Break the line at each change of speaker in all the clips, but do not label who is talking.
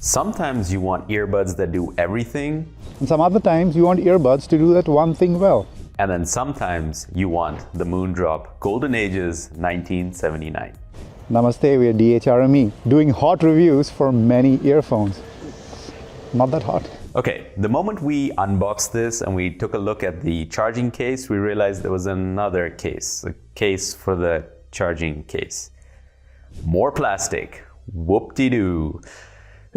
Sometimes you want earbuds that do everything.
And some other times you want earbuds to do that one thing well.
And then sometimes you want the Moondrop Golden Ages 1979.
Namaste, we are DHRME, doing hot reviews for many earphones. Not that hot.
Okay, the moment we unboxed this and we took a look at the charging case, we realized there was another case, a case for the charging case. More plastic, whoop-de-doo.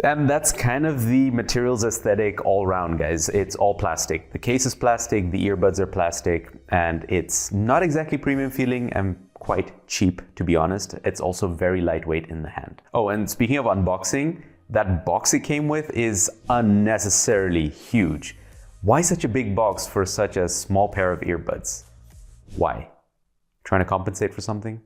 And that's kind of the materials aesthetic all around, guys. It's all plastic. The case is plastic, the earbuds are plastic, and it's not exactly premium feeling and quite cheap, to be honest. It's also very lightweight in the hand. Oh, and speaking of unboxing, that box it came with is unnecessarily huge. Why such a big box for such a small pair of earbuds? Why? Trying to compensate for something?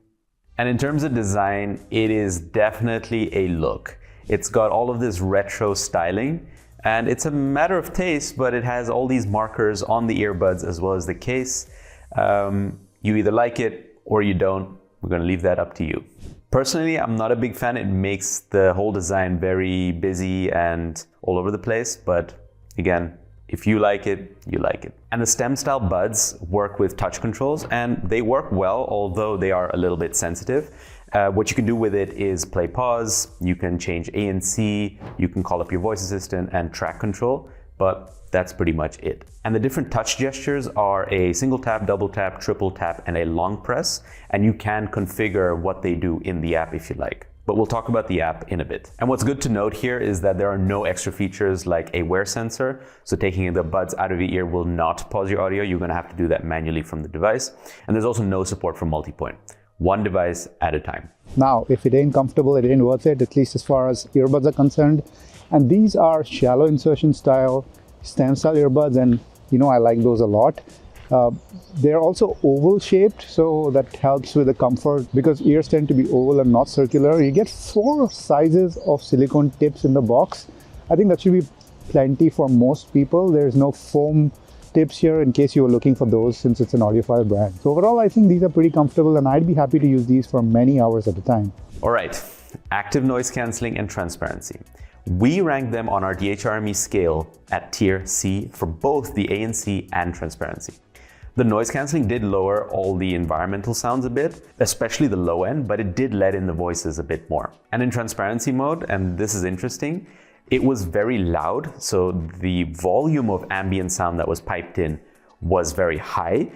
And in terms of design, it is definitely a look. It's got all of this retro styling, and it's a matter of taste, but it has all these markers on the earbuds as well as the case. You either like it or you don't. We're going to leave that up to you. Personally, I'm not a big fan. It makes the whole design very busy and all over the place, but again, if you like it, you like it. And the stem style buds work with touch controls, and they work well, although they are a little bit sensitive. What you can do with it is play pause, you can change ANC, you can call up your voice assistant and track control, but that's pretty much it. And the different touch gestures are a single tap, double tap, triple tap, and a long press, and you can configure what they do in the app if you like. But we'll talk about the app in a bit. And what's good to note here is that there are no extra features like a wear sensor. So taking the buds out of your ear will not pause your audio. You're gonna have to do that manually from the device. And there's also no support for multi-point. One device at a time.
Now, if it ain't comfortable, it ain't worth it, at least as far as earbuds are concerned. And these are shallow insertion style, stem style earbuds, and you know I like those a lot. They're also oval shaped, so that helps with the comfort because ears tend to be oval and not circular. You get 4 sizes of silicone tips in the box. I think that should be plenty for most people. There's no foam tips here in case you were looking for those, since it's an audiophile brand. So overall, I think these are pretty comfortable and I'd be happy to use these for many hours at a time.
All right, active noise cancelling and transparency. We rank them on our DHRME scale at tier C for both the ANC and transparency. The noise cancelling did lower all the environmental sounds a bit, especially the low end, but it did let in the voices a bit more. And in transparency mode, and this is interesting, it was very loud, so the volume of ambient sound that was piped in was very high,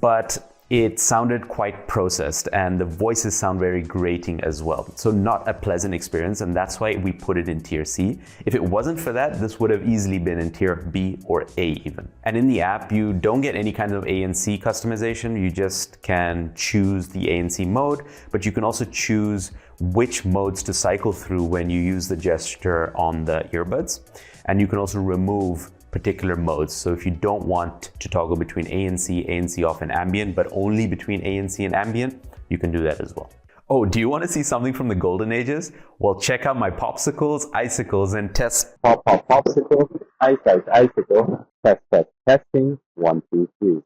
but it sounded quite processed and the voices sound very grating as well. So not a pleasant experience, and that's why we put it in tier C. If it wasn't for that, this would have easily been in tier B or A even. And in the app, you don't get any kind of ANC customization. You just can choose the ANC mode, but you can also choose which modes to cycle through when you use the gesture on the earbuds. And you can also remove particular modes. So if you don't want to toggle between ANC, ANC off and ambient, but only between ANC and ambient, you can do that as well. Oh, do you want to see something from the Golden Ages? Well, check out my popsicles, icicles, and test.
Popsicle, icicle, testing, 1, 2, 3.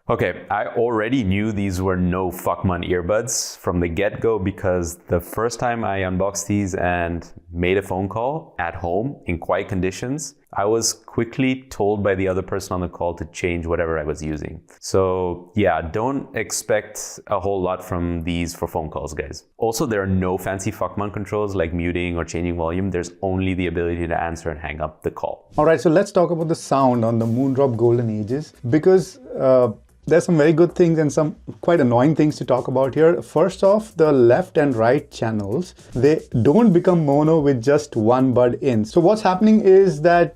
Okay, I already knew these were no fuckman earbuds from the get-go because the first time I unboxed these and made a phone call at home in quiet conditions, I was quickly told by the other person on the call to change whatever I was using. So yeah, don't expect a whole lot from these for phone calls, guys. Also, there are no fancy fuckman controls like muting or changing volume. There's only the ability to answer and hang up the call.
All right, so let's talk about the sound on the Moondrop Golden Ages because there's some very good things and some quite annoying things to talk about here. First off, the left and right channels, they don't become mono with just one bud in. So what's happening is that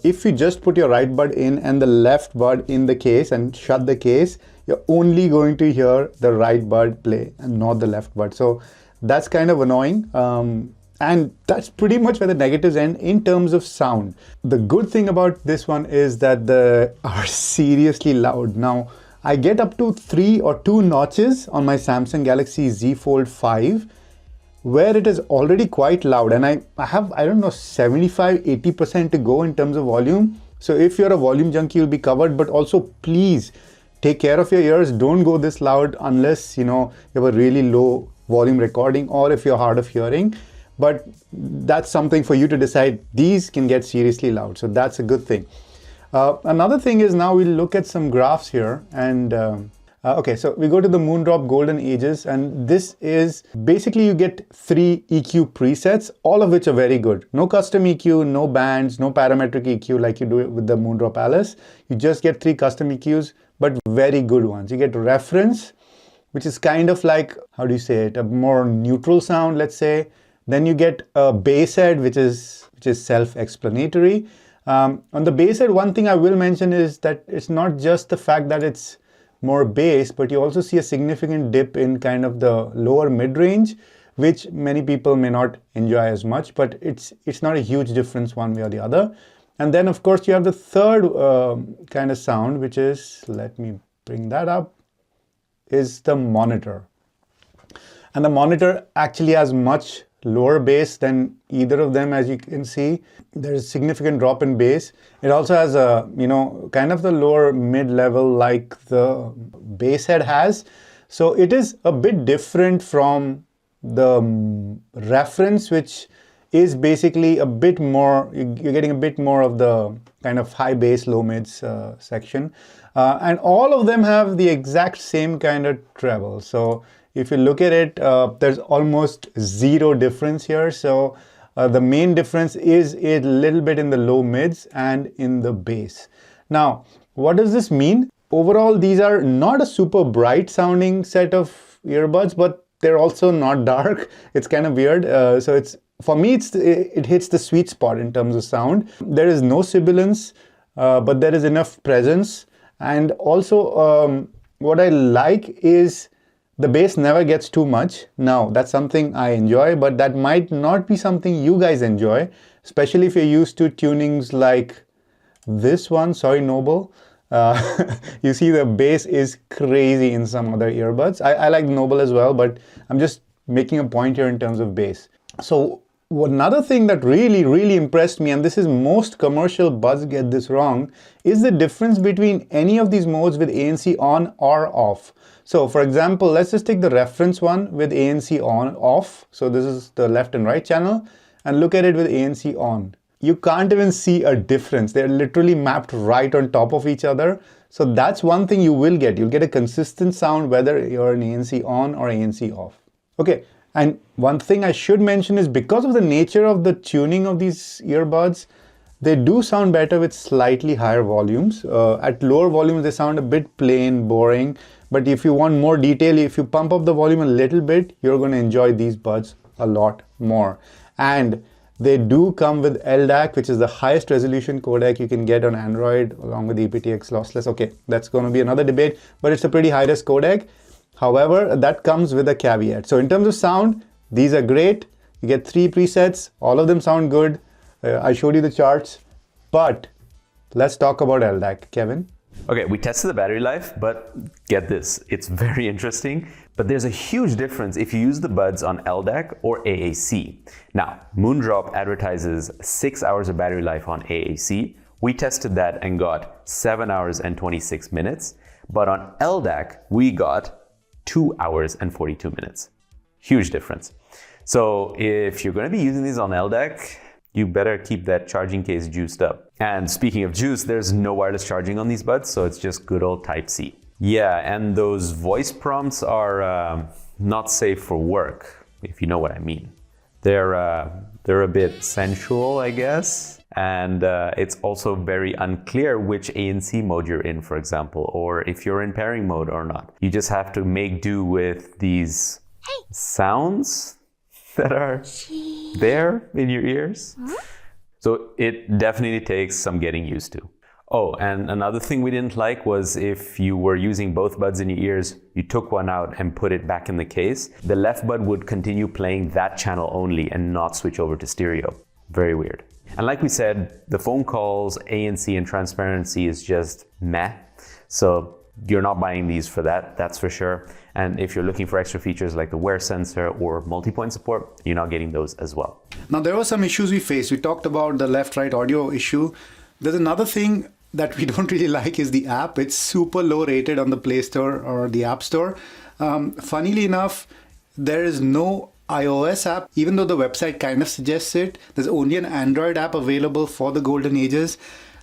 if you just put your right bud in and the left bud in the case and shut the case, you're only going to hear the right bud play and not the left bud. So that's kind of annoying. And that's pretty much where the negatives end in terms of sound. The good thing about this one is that they are seriously loud. Now, I get up to 3 or 2 notches on my Samsung Galaxy Z Fold 5 where it is already quite loud, and I have, I don't know, 75-80% to go in terms of volume. So if you're a volume junkie, you'll be covered, but also please take care of your ears. Don't go this loud unless you have a really low volume recording or if you're hard of hearing. but that's something for you to decide. These can get seriously loud, so that's a good thing. Another thing is, now we'll look at some graphs here, and okay, so we go to the Moondrop Golden Ages, and this is basically you get 3 EQ presets, all of which are very good. No custom EQ, no bands, no parametric EQ like you do with the Moondrop Alice. You just get 3 custom EQs, but very good ones. You get reference, which is kind of like, how do you say it, a more neutral sound, let's say. Then you get a bass head, which is self-explanatory. On the bass head, one thing I will mention is that it's not just the fact that it's more bass, but you also see a significant dip in kind of the lower mid-range, which many people may not enjoy as much, but it's not a huge difference one way or the other. And then of course you have the third kind of sound, which is, let me bring that up, is the monitor. And the monitor actually has much lower bass than either of them. As you can see, there's a significant drop in bass. It also has a, kind of the lower mid-level like the bass head has. So it is a bit different from the reference, which is basically a bit more, you're getting a bit more of the kind of high bass, low mids section. And all of them have the exact same kind of treble. So if you look at it, there's almost zero difference here. So the main difference is a little bit in the low mids and in the bass. Now, what does this mean? Overall, these are not a super bright sounding set of earbuds, but they're also not dark. It's kind of weird. So it's, for me, it hits the sweet spot in terms of sound. There is no sibilance, but there is enough presence. And also, what I like is the bass never gets too much. Now, that's something I enjoy, but that might not be something you guys enjoy, especially if you're used to tunings like this one, sorry, Noble. You see the bass is crazy in some other earbuds. I like Noble as well, but I'm just making a point here in terms of bass. So another thing that really impressed me, and this is most commercial buds get this wrong, is the difference between any of these modes with ANC on or off. So for example, let's just take the reference one with ANC on, off. So this is the left and right channel, and look at it with ANC on. You can't even see a difference. They're literally mapped right on top of each other. So that's one thing you will get. You'll get a consistent sound whether you're an ANC on or ANC off. Okay, and one thing I should mention is, because of the nature of the tuning of these earbuds, they do sound better with slightly higher volumes. At lower volumes, they sound a bit plain, boring. But if you want more detail, if you pump up the volume a little bit, you're going to enjoy these buds a lot more. And they do come with LDAC, which is the highest resolution codec you can get on Android, along with EPTX lossless. Okay, that's going to be another debate, but it's a pretty high-res codec. However, that comes with a caveat. So in terms of sound, these are great. You get 3 presets. All of them sound good. I showed you the charts, but let's talk about LDAC. Kevin?
Okay, we tested the battery life, but get this, it's very interesting, but there's a huge difference if you use the buds on LDAC or AAC. Now, Moondrop advertises 6 hours of battery life on AAC. We tested that and got 7 hours and 26 minutes, but on LDAC, we got 2 hours and 42 minutes. Huge difference. So if you're going to be using these on LDAC, you better keep that charging case juiced up. And speaking of juice, there's no wireless charging on these buds, so it's just good old Type-C. Yeah, and those voice prompts are not safe for work, if you know what I mean. They're a bit sensual, I guess, and it's also very unclear which ANC mode you're in, for example, or if you're in pairing mode or not. You just have to make do with these sounds that are there in your ears. So it definitely takes some getting used to. Oh, and another thing we didn't like was if you were using both buds in your ears, you took one out and put it back in the case, the left bud would continue playing that channel only and not switch over to stereo. Very weird. And like we said, the phone calls, ANC, and transparency is just meh. So you're not buying these for that, that's for sure. And if you're looking for extra features like the wear sensor or multi-point support, you're not getting those as well.
Now, there were some issues we faced. We talked about the left-right audio issue. There's another thing that we don't really like is the app. It's super low rated on the Play Store or the App Store. Funnily enough, there is no iOS app, even though the website kind of suggests it. There's only an Android app available for the Golden Ages.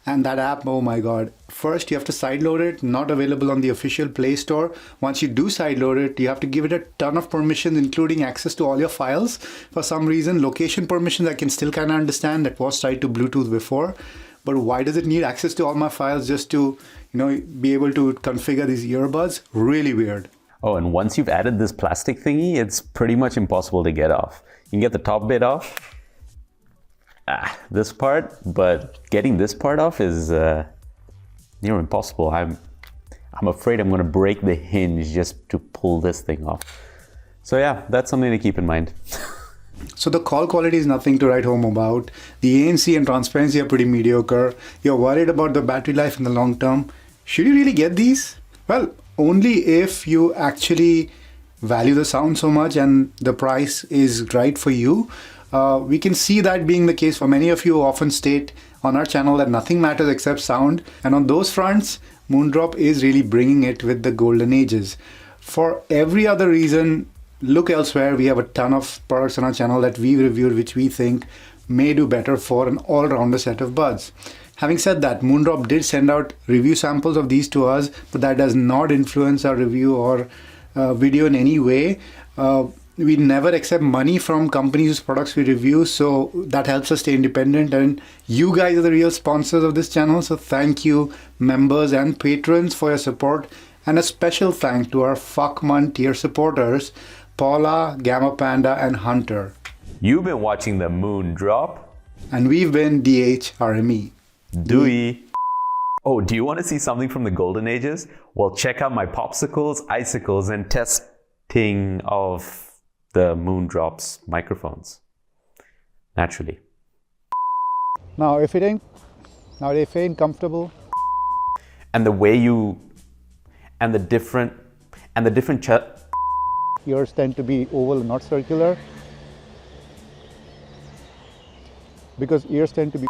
And that app, oh my God. First, you have to sideload it, not available on the official Play Store. Once you do sideload it, you have to give it a ton of permissions, including access to all your files. For some reason, location permissions, I can still kind of understand. That was tied to Bluetooth before. But why does it need access to all my files just to, be able to configure these earbuds? Really weird.
Oh, and once you've added this plastic thingy, it's pretty much impossible to get off. You can get the top bit off, this part, but getting this part off is impossible. I'm afraid I'm going to break the hinge just to pull this thing off. So yeah, that's something to keep in mind.
So the call quality is nothing to write home about. The ANC and transparency are pretty mediocre. You're worried about the battery life in the long term. Should you really get these? Well, only if you actually value the sound so much and the price is right for you. We can see that being the case for many of you who often state on our channel that nothing matters except sound. And on those fronts, Moondrop is really bringing it with the Golden Ages. For every other reason, look elsewhere. We have a ton of products on our channel that we reviewed which we think may do better for an all-rounder set of buds. Having said that, Moondrop did send out review samples of these to us, but that does not influence our review or video in any way. We never accept money from companies whose products we review, so that helps us stay independent, and you guys are the real sponsors of this channel, so thank you members and patrons for your support, and a special thank to our Fuckman tier supporters, Paula, Gamma Panda, and Hunter.
You've been watching the Moondrop.
And we've been DHRME.
Dewey. Oh, do you want to see something from the Golden Ages? Well, check out my popsicles, icicles, and testing of the Moondrop's microphones. Naturally.
Now, if it ain't comfortable.
And the way you, and the different
Ears tend to be oval and not circular. Because ears tend to be